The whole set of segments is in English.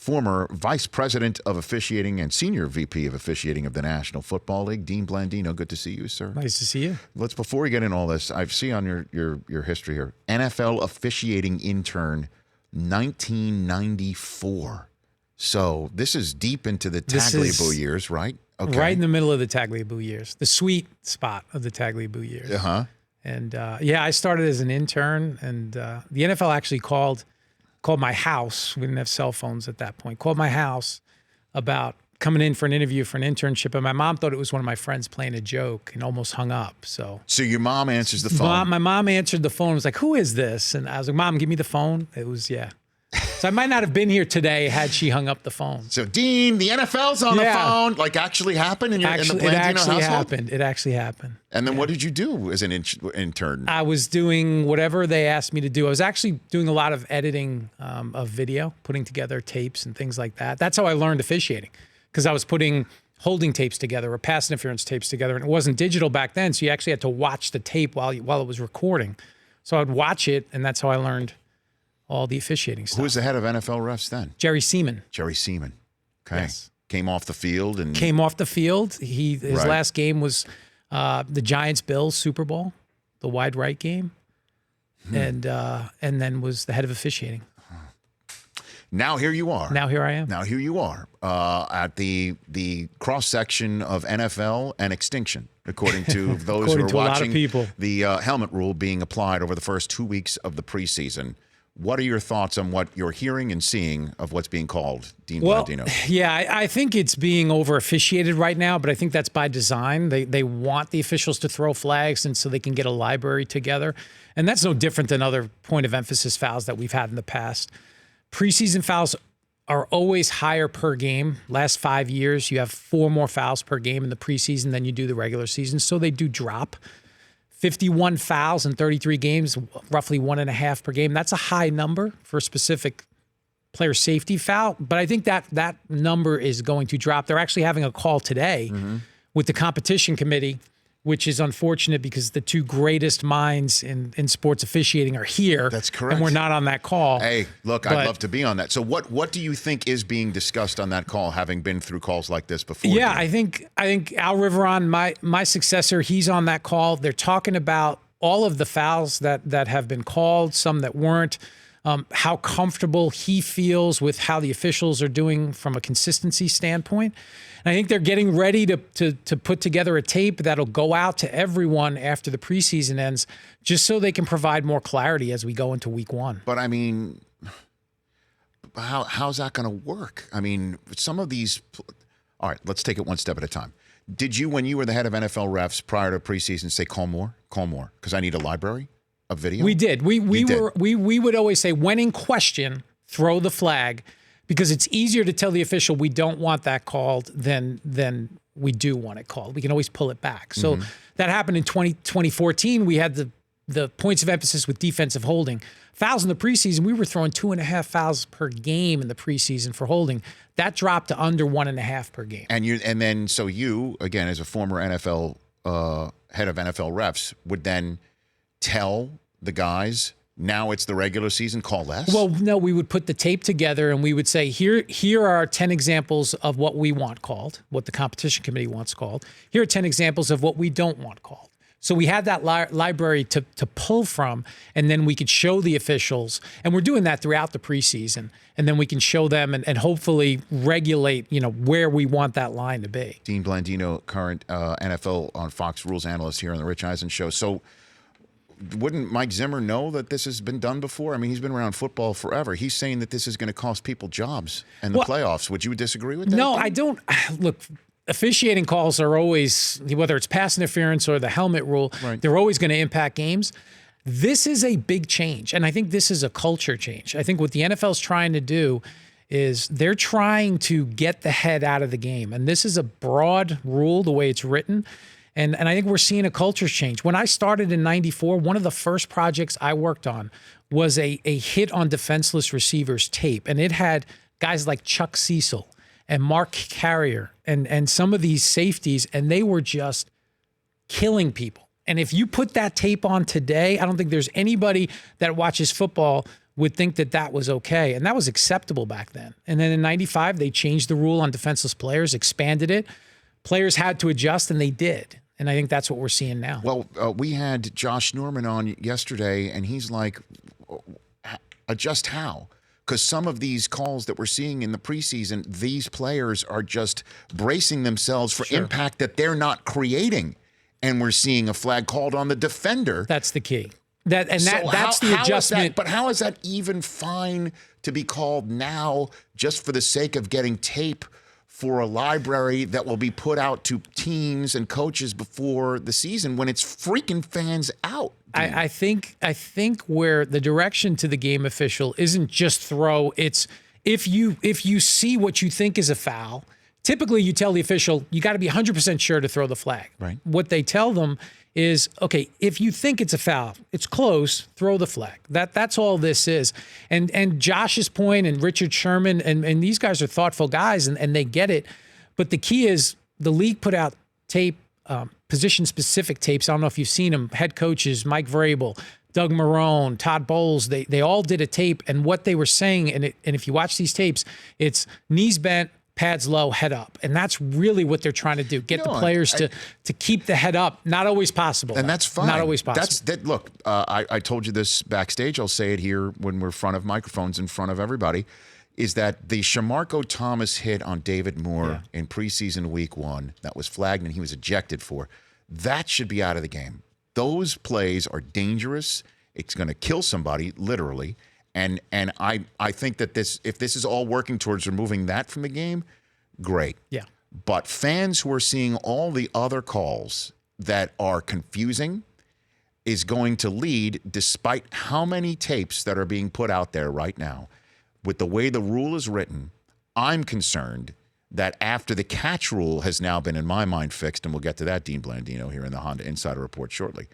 former Vice President of Officiating and Senior VP of Officiating of the National Football League, Dean Blandino. Good to see you, sir. Nice to see you. Before we get in all this, I see on your history here, NFL officiating intern, 1994. So this is deep into the Tagliabue years, right? Okay. Right in the middle of the Tagliabue years, the sweet spot of the Tagliabue years. Uh-huh. And I started as an intern, and the NFL actually called my house. We didn't have cell phones at that point. Called my house about coming in for an interview for an internship, and my mom thought it was one of my friends playing a joke and almost hung up. So your mom answers the phone. My mom answered the phone and was like, "Who is this?" And I was like, "Mom, give me the phone." It was, yeah. So I might not have been here today had she hung up the phone. So, Dean, the NFL's on the phone. Like, actually happened in the Blandino household? It actually happened. And then what did you do as an intern? I was doing whatever they asked me to do. I was actually doing a lot of editing of video, putting together tapes and things like that. That's how I learned officiating, because I was putting holding tapes together or pass interference tapes together, and it wasn't digital back then, so you actually had to watch the tape while it was recording. So I'd watch it, and that's how I learned all the officiating stuff. Who was the head of NFL refs then? Jerry Seaman. Jerry Seaman. Okay. Yes. Came off the field. His last game was the Giants-Bills Super Bowl, the wide right game, and then was the head of officiating. Now here you are. Now here I am. Now here you are at the cross-section of NFL and extinction, according to those who are watching the helmet rule being applied over the first 2 weeks of the preseason. What are your thoughts on what you're hearing and seeing of what's being called, Dean Blandino? Yeah, I think it's being over-officiated right now, but I think that's by design. They want the officials to throw flags, and so they can get a library together. And that's no different than other point of emphasis fouls that we've had in the past. Preseason fouls are always higher per game. Last 5 years, you have 4 more fouls per game in the preseason than you do the regular season, so they do drop. 51 fouls in 33 games, roughly 1.5 per game. That's a high number for a specific player safety foul, but I think that number is going to drop. They're actually having a call today with the competition committee, which is unfortunate because the two greatest minds in sports officiating are here. That's correct. And we're not on that call. Hey, look, I'd love to be on that. So what do you think is being discussed on that call, having been through calls like this before? Yeah, I think Al Riveron, my successor, he's on that call. They're talking about all of the fouls that have been called, some that weren't, how comfortable he feels with how the officials are doing from a consistency standpoint. And I think they're getting ready to put together a tape that'll go out to everyone after the preseason ends, just so they can provide more clarity as we go into week 1. But I mean, how's that going to work? I mean, some of these. All right, let's take it one step at a time. Did you, when you were the head of NFL refs prior to preseason, say call more, because I need a library of video? We did. We would always say, when in question, throw the flag. Because it's easier to tell the official we don't want that called than we do want it called. We can always pull it back. So that happened in 2014. We had the points of emphasis with defensive holding. Fouls in the preseason, we were throwing 2.5 fouls per game in the preseason for holding. That dropped to under 1.5 per game. And then you, again, as a former NFL head of NFL refs, would then tell the guys, now it's the regular season, call less? Well, no, we would put the tape together and we would say, here are 10 examples of what we want called, what the competition committee wants called. Here are 10 examples of what we don't want called. So we had that library to pull from, and then we could show the officials, and we're doing that throughout the preseason, and then we can show them and hopefully regulate, where we want that line to be. Dean Blandino, current NFL on Fox Rules analyst here on the Rich Eisen Show. So wouldn't Mike Zimmer know that this has been done before? I mean, he's been around football forever. He's saying that this is going to cost people jobs in the playoffs. Would you disagree with that? No, I don't. Look, officiating calls are always, whether it's pass interference or the helmet rule, they're always going to impact games. This is a big change, and I think this is a culture change. I think what the NFL is trying to do is they're trying to get the head out of the game, and this is a broad rule the way it's written. And I think we're seeing a culture change. When I started in '94, one of the first projects I worked on was a hit on defenseless receivers tape. And it had guys like Chuck Cecil and Mark Carrier and some of these safeties, and they were just killing people. And if you put that tape on today, I don't think there's anybody that watches football would think that that was okay. And that was acceptable back then. And then in 95, they changed the rule on defenseless players, expanded it. Players had to adjust, and they did. And I think that's what we're seeing now. Well, we had Josh Norman on yesterday, and he's like, adjust how? Because some of these calls that we're seeing in the preseason, these players are just bracing themselves for impact that they're not creating. And we're seeing a flag called on the defender. That's the key. That's the adjustment. But how is that even fine to be called now just for the sake of getting tape for a library that will be put out to teams and coaches before the season when it's freaking fans out? I think where the direction to the game official isn't just throw. It's if you see what you think is a foul, typically you tell the official you got to be 100% sure to throw the flag. Right. What they tell them is, okay, if you think it's a foul, it's close, throw the flag. That's all this is. And Josh's point and Richard Sherman and these guys are thoughtful guys and they get it. But the key is the league put out tape, position-specific tapes. I don't know if you've seen them. Head coaches, Mike Vrabel, Doug Marrone, Todd Bowles, they all did a tape. And what they were saying, and if you watch these tapes, it's knees bent, pads low, head up. And that's really what they're trying to do. Get the players to keep the head up. Not always possible. And that's fine. Not always possible. Look, I told you this backstage. I'll say it here when we're in front of microphones, in front of everybody, is that the Shamarko Thomas hit on David Moore in preseason week 1 that was flagged and he was ejected for, that should be out of the game. Those plays are dangerous. It's going to kill somebody, literally. And I think that if this is all working towards removing that from the game, great. Yeah. But fans who are seeing all the other calls that are confusing is going to lead, despite how many tapes that are being put out there right now, with the way the rule is written, I'm concerned that after the catch rule has now been, in my mind, fixed, and we'll get to that, Dean Blandino, here in the Honda Insider Report shortly.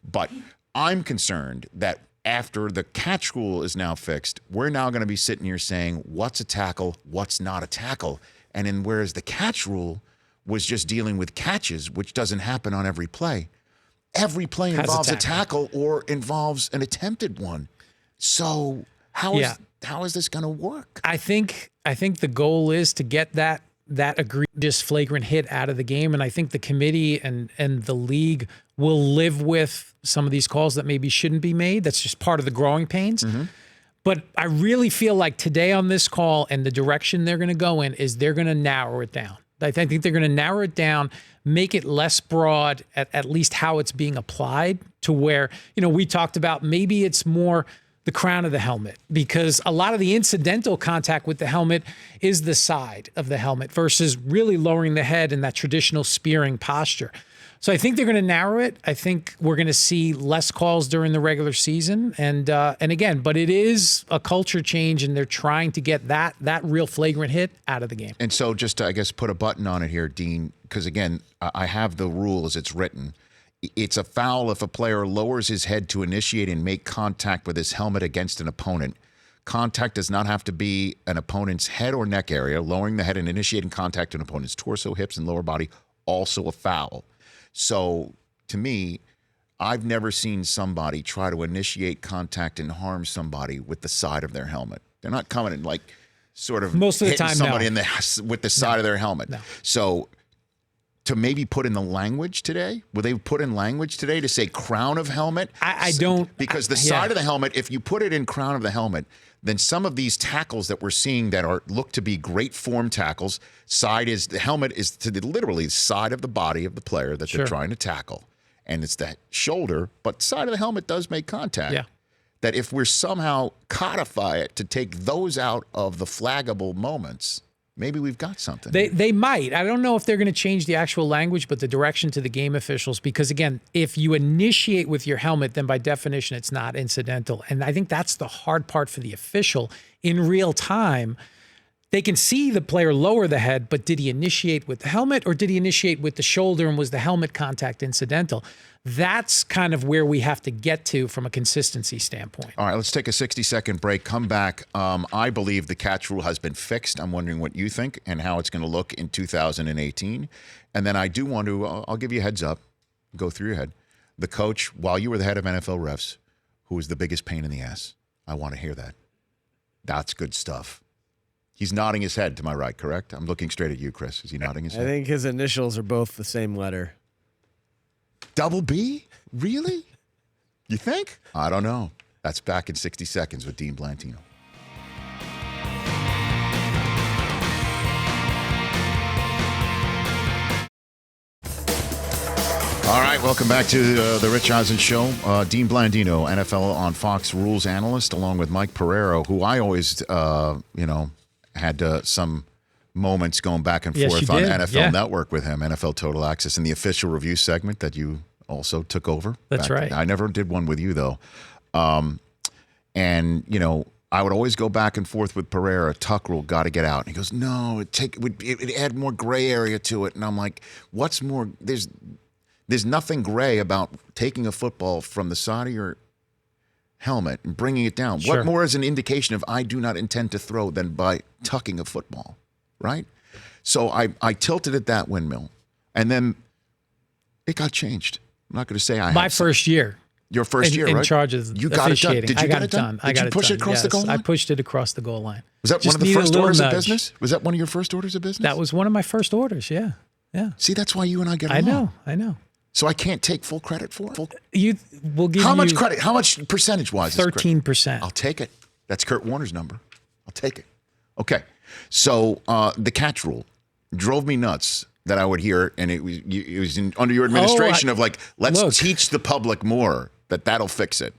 But I'm concerned that after the catch rule is now fixed, we're now going to be sitting here saying what's a tackle, what's not a tackle. And whereas the catch rule was just dealing with catches, which doesn't happen on every play involves a tackle or involves an attempted one. So how is this going to work? I think the goal is to get that egregious flagrant hit out of the game. And I think the committee and the league will live with some of these calls that maybe shouldn't be made. That's just part of the growing pains. Mm-hmm. But I really feel like today on this call and the direction they're going to go in is they're going to narrow it down. I think they're going to narrow it down, make it less broad, at least how it's being applied, to where, we talked about maybe it's more the crown of the helmet, because a lot of the incidental contact with the helmet is the side of the helmet versus really lowering the head in that traditional spearing posture. So I think they're going to narrow it. I think we're going to see less calls during the regular season. And again, but it is a culture change, and they're trying to get that real flagrant hit out of the game. And so just to, I guess, put a button on it here, Dean, because again, I have the rule as it's written. It's a foul if a player lowers his head to initiate and make contact with his helmet against an opponent. Contact does not have to be an opponent's head or neck area. Lowering the head and initiating contact to an opponent's torso, hips, and lower body, also a foul. So to me, I've never seen somebody try to initiate contact and harm somebody with the side of their helmet. They're not coming and like sort of most of the time somebody with the side of their helmet. No. So to maybe put in the language today, will they put in language today to say crown of helmet? I don't. Because the side of the helmet, if you put it in crown of the helmet, then some of these tackles that we're seeing that look to be great form tackles, the helmet is to the literally side of the body of the player that they're trying to tackle. And it's the shoulder, but the side of the helmet does make contact. Yeah. That if we're somehow codify it to take those out of the flaggable moments, maybe we've got something. They might. I don't know if they're going to change the actual language, but the direction to the game officials, because again, if you initiate with your helmet, then by definition, it's not incidental. And I think that's the hard part for the official in real time. They can see the player lower the head, but did he initiate with the helmet or did he initiate with the shoulder, and was the helmet contact incidental? That's kind of where we have to get to from a consistency standpoint. All right, let's take a 60-second break. Come back. I believe the catch rule has been fixed. I'm wondering what you think and how it's going to look in 2018. And then I do want to, I'll give you a heads up, go through your head. The coach, while you were the head of NFL refs, who was the biggest pain in the ass? I want to hear that. That's good stuff. He's nodding his head to my right, correct? I'm looking straight at you, Chris. Is he nodding his head? I think his initials are both the same letter. Double B? Really? You think? I don't know. That's back in 60 seconds with Dean Blandino. All right, welcome back to the Rich Eisen Show. Dean Blandino, NFL on Fox rules analyst, along with Mike Pereiro, who I always, had some moments going back and forth on NFL Network with him, NFL Total Access, in the official review segment that you also took over. That's right. I never did one with you, though. And, I would always go back and forth with Pereira. Tuck rule, got to get out. And he goes, no, it add more gray area to it. And I'm like, what's more? There's nothing gray about taking a football from the side of your helmet and bringing it down. Sure. What more is an indication of I do not intend to throw than by tucking a football, right? So I tilted at that windmill, and then it got changed. I'm not going to say My first year. Your first year, right? In charge of you got officiating. It done. Did you get it done? I got it done. Did you push it across the goal line? I pushed it across the goal line. Was that one of the first orders of business? Was that one of your first orders of business? That was one of my first orders, yeah. See, that's why you and I get along. I know. So I can't take full credit for it? We'll give How much credit? How much percentage-wise? 13%. I'll take it. That's Kurt Warner's number. I'll take it. Okay. So the catch rule drove me nuts that I would hear, and it was under your administration of let's teach the public more, that'll fix it.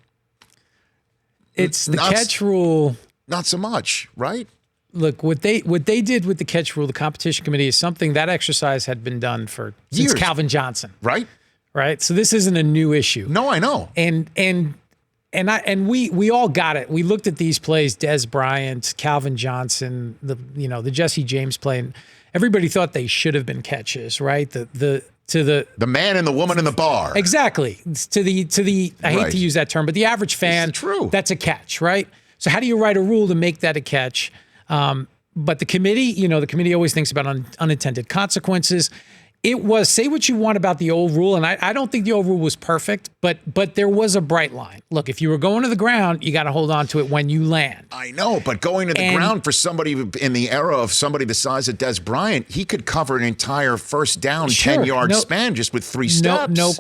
It's the catch rule. Not so much, right? Look, what they did with the catch rule, the competition committee, is something that exercise had been done for since Calvin Johnson. Right. So this isn't a new issue. No, I know. And we all got it. We looked at these plays, Des Bryant, Calvin Johnson, the Jesse James play, and everybody thought they should have been catches, right? The man and the woman in the bar. Exactly. To the I hate to use that term, but the average fan, that's a catch, right? So how do you write a rule to make that a catch? But the committee always thinks about unintended consequences. It was, say what you want about the old rule, and I don't think the old rule was perfect, but there was a bright line. Look, if you were going to the ground, you got to hold on to it when you land. I know, but going to the ground for somebody in the era of somebody the size of Des Bryant, he could cover an entire first down 10-yard span just with 3 steps. No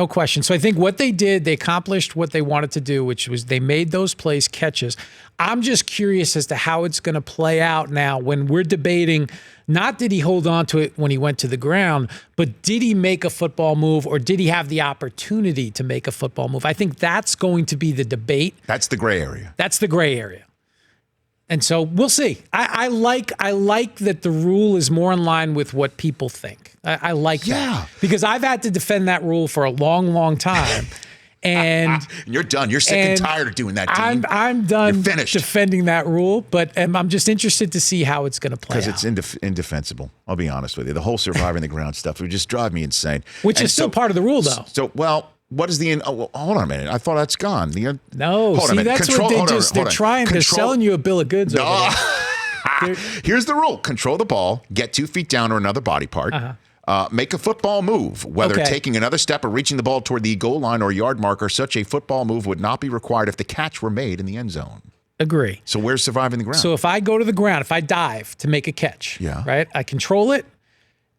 question. So I think what they did, they accomplished what they wanted to do, which was they made those plays catches. I'm just curious as to how it's going to play out now when we're debating, not did he hold on to it when he went to the ground, but did he make a football move, or did he have the opportunity to make a football move? I think that's going to be the debate. That's the gray area. That's the gray area. And so we'll see. I like that the rule is more in line with what people think. I like that. Because I've had to defend that rule for a long, long time. And you're done. You're sick and tired of doing that, Dean. I'm done You're finished. defending that rule, but I'm just interested to see how it's going to play out. Because it's indefensible. I'll be honest with you. The whole surviving the ground stuff would just drive me insane. Which is still part of the rule, though. So, what is the? Hold on a minute. I thought that's gone. They're trying. They're selling you a bill of goods. Over there. Here's the rule: control the ball, get 2 feet down or another body part. Make a football move, whether taking another step or reaching the ball toward the goal line or yard marker. Such a football move would not be required if the catch were made in the end zone. Agree. So where's surviving the ground? So if I go to the ground, if I dive to make a catch, right, I control it,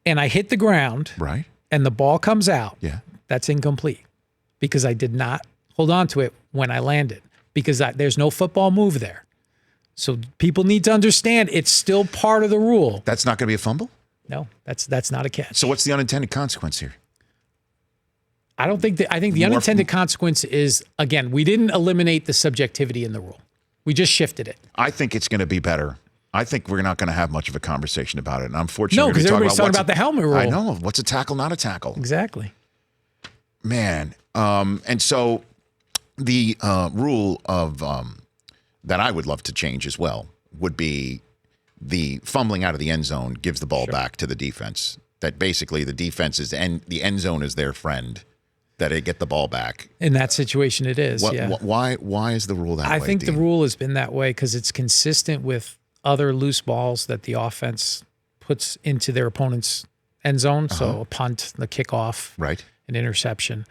and I hit the ground, right, and the ball comes out, that's incomplete because I did not hold on to it when I landed because there's no football move there. So people need to understand it's still part of the rule. That's not going to be a fumble? No, that's not a catch. So what's the unintended consequence here? I think the unintended consequence is, again, we didn't eliminate the subjectivity in the rule. We just shifted it. I think it's going to be better. I think we're not going to have much of a conversation about it. And unfortunately, no, because everybody's talking about the helmet rule. I know. What's a tackle, not a tackle? Exactly. Man. And so the rule of that I would love to change as well would be the fumbling out of the end zone gives the ball back to the defense. That basically the defense is the end zone is their friend. That they get the ball back. In that situation, it is. Why is the rule that way? I think the rule has been that way because it's consistent with other loose balls that the offense puts into their opponent's end zone. So a punt, the kickoff, right, an interception.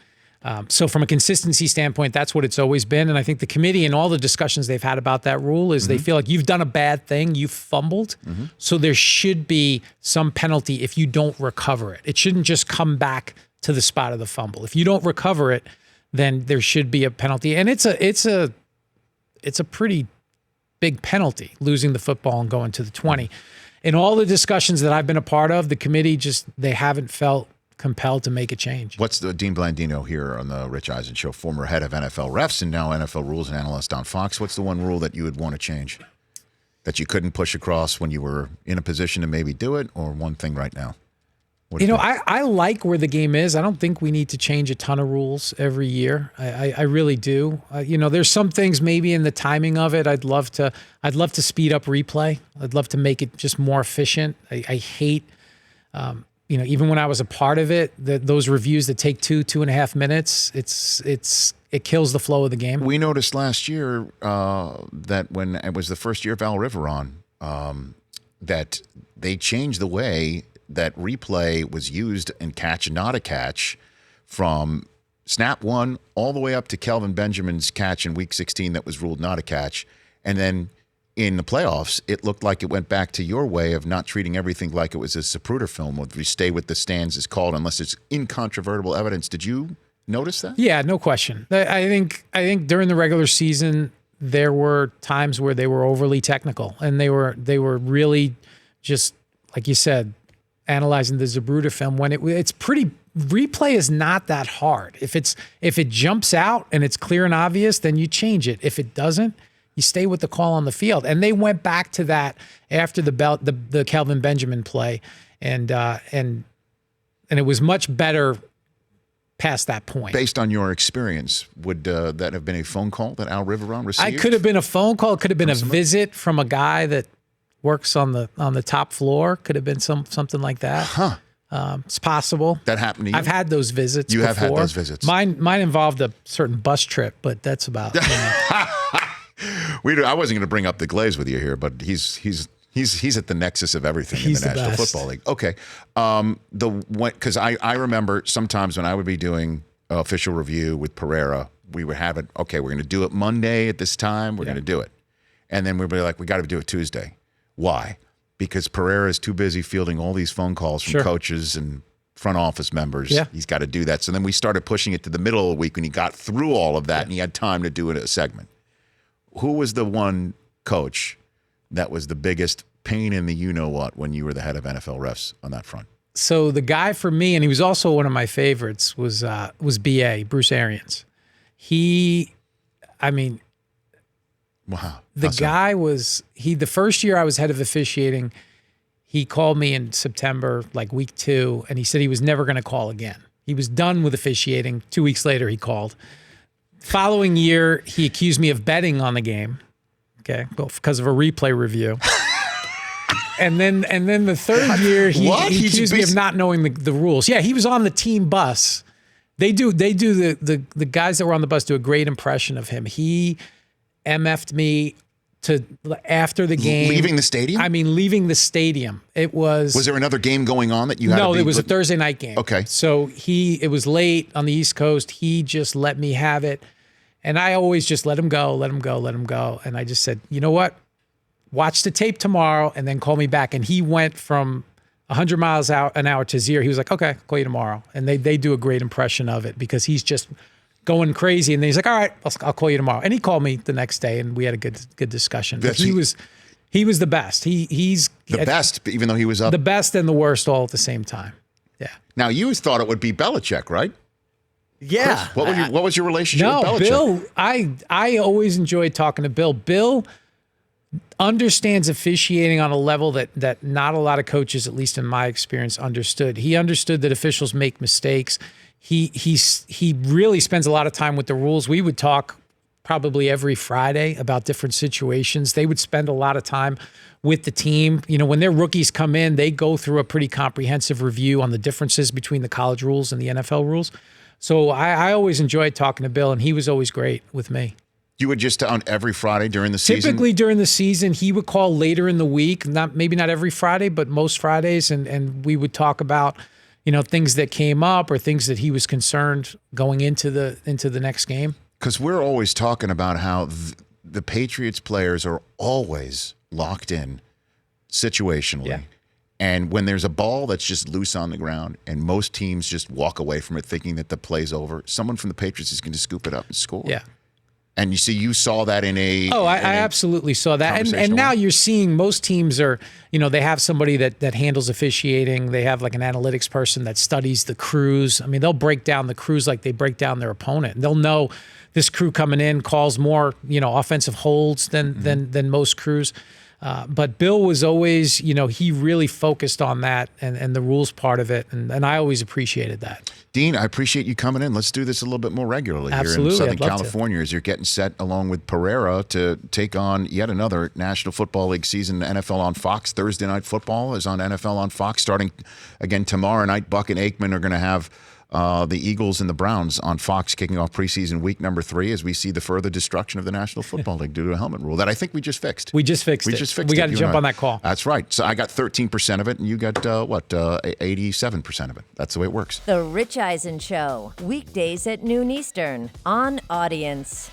So from a consistency standpoint, that's what it's always been. And I think the committee and all the discussions they've had about that rule is they feel like you've done a bad thing, you've fumbled. So there should be some penalty if you don't recover it. It shouldn't just come back to the spot of the fumble. If you don't recover it, then there should be a penalty. And it's a pretty big penalty, losing the football and going to the 20. In all the discussions that I've been a part of, the committee they haven't felt compelled to make a change. What's the Dean Blandino here on the Rich Eisen Show, former head of NFL refs and now NFL rules and analyst on Fox. What's the one rule that you would want to change that you couldn't push across when you were in a position to maybe do it, or one thing right now? I like where the game is. I don't think we need to change a ton of rules every year. I really do. There's some things maybe in the timing of it. I'd love to speed up replay. I'd love to make it just more efficient. I hate, even when I was a part of it, those reviews that take 2.5 minutes, it kills the flow of the game. We noticed last year that when it was the first year of Al Riveron, that they changed the way that replay was used in catch, not a catch, from snap one all the way up to Kelvin Benjamin's catch in Week 16 that was ruled not a catch. And then in the playoffs, it looked like it went back to your way of not treating everything like it was a Zapruder film, where you stay with the stands is called unless it's incontrovertible evidence. Did you notice that? Yeah, no question. I think during the regular season, there were times where they were overly technical, and they were really just, like you said, analyzing the Zapruder film when it's pretty. Replay is not that hard. If it jumps out and it's clear and obvious, then you change it. If it doesn't, you stay with the call on the field. And they went back to that after the Kelvin Benjamin play, and it was much better past that point. Based on your experience, would that have been a phone call that Al Riveron received? It could have been a phone call. It could have been a visit from a guy that works on the top floor. Could have been something like that. Huh. It's possible. That happened to you? I've had those visits You before. have had those visits. Mine involved a certain bus trip, but that's about I wasn't going to bring up the Glaze with you here, but he's at the nexus of everything in the National Football League. Okay. Because I remember sometimes when I would be doing official review with Pereira, we would have it, okay, we're going to do it Monday at this time. We're going to do it. And then we'd be like, we got to do it Tuesday. Why? Because Pereira is too busy fielding all these phone calls from coaches and front office members. Yeah. He's got to do that. So then we started pushing it to the middle of the week when he got through all of that and he had time to do it a segment. Who was the one coach that was the biggest pain in the you-know-what when you were the head of NFL refs on that front? So the guy for me, and he was also one of my favorites, was BA, Bruce Arians. Wow. The first year I was head of officiating, he called me in September, like week 2, and he said he was never going to call again. He was done with officiating. 2 weeks later, he called. Following year, he accused me of betting on the game, because of a replay review. And then the third year, he accused me of not knowing the rules. Yeah, he was on the team bus. The guys that were on the bus do a great impression of him. He MF'd me after the game. Leaving the stadium? I mean, leaving the stadium. Was there another game going on that you had to be? No, it was a Thursday night game. Okay. So it was late on the East Coast. He just let me have it. And I always just let him go. And I just said, you know what? Watch the tape tomorrow and then call me back. And he went from 100 miles an hour to 0. He was like, okay, I'll call you tomorrow. And they do a great impression of it because he's just going crazy. And then he's like, all right, I'll call you tomorrow. And he called me the next day and we had a good discussion. But he was the best. He's the best, even though he was up. The best and the worst all at the same time. Yeah. Now you thought it would be Belichick, right? Yeah. Chris, what was your relationship with Belichick? Bill, I always enjoyed talking to Bill. Bill understands officiating on a level that not a lot of coaches, at least in my experience, understood. He understood that officials make mistakes. He really spends a lot of time with the rules. We would talk probably every Friday about different situations. They would spend a lot of time with the team. When their rookies come in, they go through a pretty comprehensive review on the differences between the college rules and the NFL rules. So I always enjoyed talking to Bill, and he was always great with me. You would just on every Friday during the season? Typically during the season, he would call later in the week, maybe not every Friday, but most Fridays, and we would talk about, things that came up or things that he was concerned going into the next game? Because we're always talking about how the Patriots players are always locked in situationally. Yeah. And when there's a ball that's just loose on the ground and most teams just walk away from it thinking that the play's over, someone from the Patriots is going to scoop it up and score. Yeah. And you saw that in a... Oh, I absolutely saw that. And now you're seeing most teams are, they have somebody that handles officiating. They have like an analytics person that studies the crews. I mean, they'll break down the crews like they break down their opponent. They'll know this crew coming in calls more, offensive holds than most crews. But Bill was always, he really focused on that and the rules part of it. And I always appreciated that. Dean, I appreciate you coming in. Let's do this a little bit more regularly Absolutely, here in I'd Southern love California as you're getting set along with Pereira to take on yet another National Football League season. NFL on Fox. Thursday Night Football is on NFL on Fox starting again tomorrow night. Buck and Aikman are going to have the Eagles and the Browns on Fox kicking off preseason week number 3 as we see the further destruption of the National Football League due to a helmet rule that I think we just fixed. We just fixed it. We got to jump on that call. That's right. So I got 13% of it, and you got 87% of it. That's the way it works. The Rich Eisen Show, weekdays at noon Eastern on Audience.